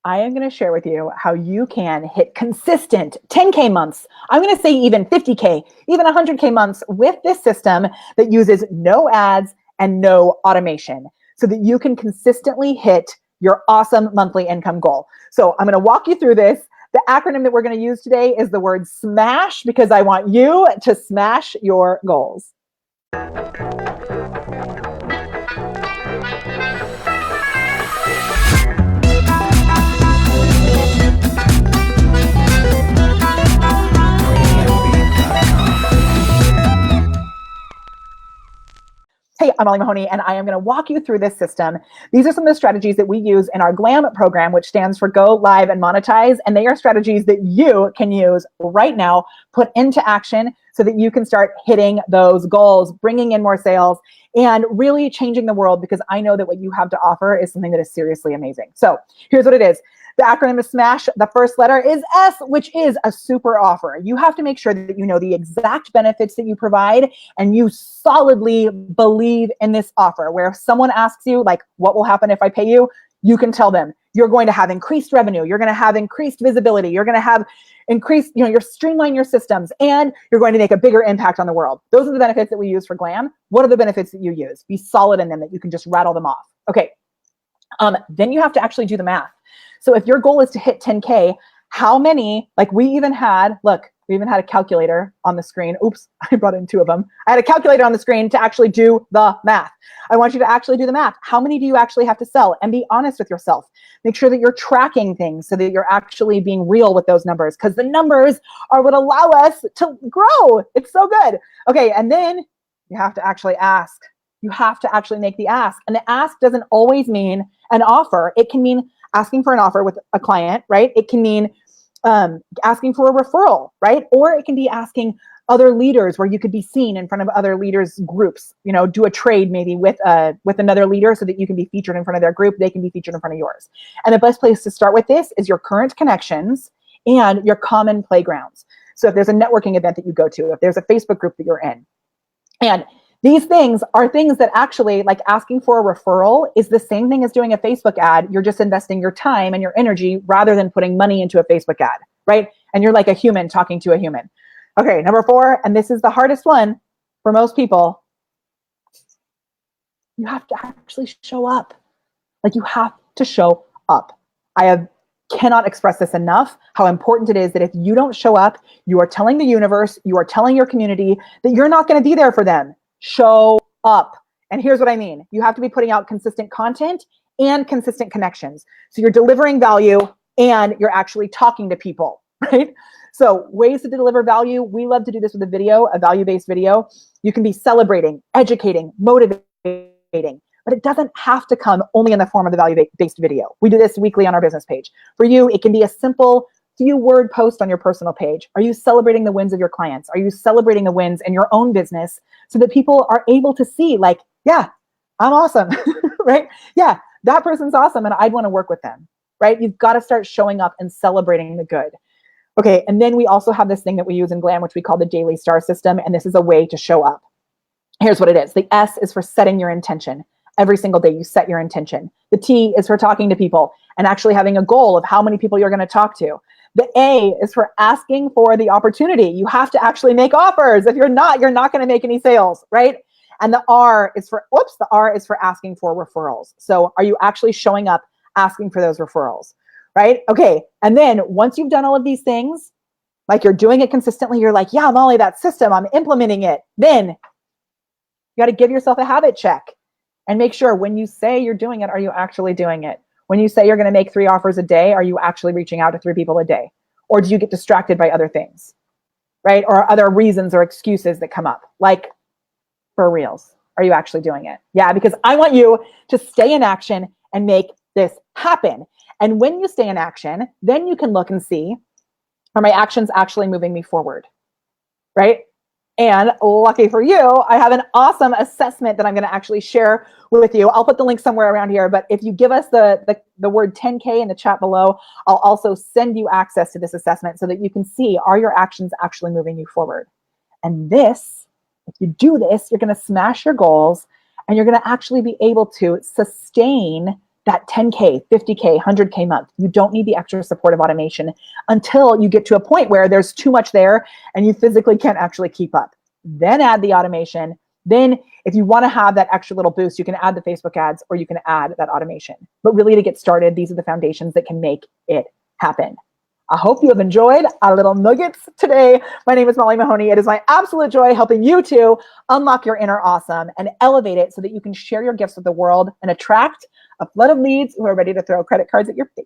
I am going to share with you how you can hit consistent 10K months. I'm going to say even 50K, even 100K months with this system that uses no ads and no automation so that you can consistently hit your awesome monthly income goal. So I'm going to walk you through this. The acronym that we're going to use today is the word SMASH because I want you to smash your goals. Hey, I'm Mahoney, and I am going to walk you through this system. These are some of the strategies that we use in our GLAM program, which stands for Go, Live, and Monetize. And they are strategies that you can use right now, put into action so that you can start hitting those goals, bringing in more sales, and really changing the world, because I know that what you have to offer is something that is seriously amazing. So here's what it is. The acronym is SMASH. The first letter is S, which is a super offer. You have to make sure that you know the exact benefits that you provide and you solidly believe in this offer, where if someone asks you, like, what will happen if I pay you? You can tell them you're going to have increased revenue. You're going to have increased visibility. You're going to have increased, you're streamlining your systems, and you're going to make a bigger impact on the world. Those are the benefits that we use for GLAM. What are the benefits that you use? Be solid in them, that you can just rattle them off. Okay. Then you have to actually do the math. So if your goal is to hit 10K, how many, like we even had a calculator on the screen. Oops, I brought in two of them. I had a calculator on the screen to actually do the math. I want you to actually do the math. How many do you actually have to sell? And be honest with yourself. Make sure that you're tracking things so that you're actually being real with those numbers, because the numbers are what allow us to grow. It's so good. Okay, and then you have to actually ask. You have to actually make the ask. And the ask doesn't always mean an offer. It can mean asking for an offer with a client, right? It can mean asking for a referral, right? Or it can be asking other leaders where you could be seen in front of other leaders' groups, do a trade maybe with another leader so that you can be featured in front of their group. They can be featured in front of yours. And the best place to start with this is your current connections and your common playgrounds. So if there's a networking event that you go to, if there's a Facebook group that you're in, and these things are things that actually, like asking for a referral is the same thing as doing a Facebook ad. You're just investing your time and your energy rather than putting money into a Facebook ad, right? And you're like a human talking to a human. Okay, number 4, and this is the hardest one for most people. You have to actually show up. Like, you have to show up. Cannot express this enough, how important it is that if you don't show up, you are telling the universe, you are telling your community that you're not going to be there for them. Show up. And here's what I mean. You have to be putting out consistent content and consistent connections. So you're delivering value and you're actually talking to people, right? So ways to deliver value. We love to do this with a value-based video. You can be celebrating, educating, motivating, but it doesn't have to come only in the form of the value-based video. We do this weekly on our business page. For you, it can be a simple few-word post on your personal page. Are you celebrating the wins of your clients? Are you celebrating the wins in your own business so that people are able to see, like, yeah, I'm awesome, right? Yeah, that person's awesome and I'd want to work with them, right? You've got to start showing up and celebrating the good. Okay, and then we also have this thing that we use in GLAM, which we call the daily star system, and this is a way to show up. Here's what it is. The S is for setting your intention. Every single day you set your intention. The T is for talking to people and actually having a goal of how many people you're going to talk to. The A is for asking for the opportunity. You have to actually make offers. If you're not going to make any sales, right? And the R is for asking for referrals. So are you actually showing up asking for those referrals, right? Okay. And then once you've done all of these things, like you're doing it consistently, you're like, yeah, Molly, that system, I'm implementing it. Then you got to give yourself a habit check and make sure when you say you're doing it, are you actually doing it? When you say you're going to make 3 offers a day, are you actually reaching out to 3 people a day? Or do you get distracted by other things, right? Or other reasons or excuses that come up, like for reals. Are you actually doing it? Yeah, because I want you to stay in action and make this happen. And when you stay in action, then you can look and see, are my actions actually moving me forward, right? And lucky for you, I have an awesome assessment that I'm going to actually share with you. I'll put the link somewhere around here, but if you give us the word 10K in the chat below, I'll also send you access to this assessment so that you can see, are your actions actually moving you forward? And this, if you do this, you're going to smash your goals and you're going to actually be able to sustain that 10K, 50K, 100K month. You don't need the extra support of automation until you get to a point where there's too much there and you physically can't actually keep up. Then add the automation. Then if you want to have that extra little boost, you can add the Facebook ads or you can add that automation. But really, to get started, these are the foundations that can make it happen. I hope you have enjoyed our little nuggets today. My name is Molly Mahoney. It is my absolute joy helping you to unlock your inner awesome and elevate it so that you can share your gifts with the world and attract a flood of leads who are ready to throw credit cards at your face.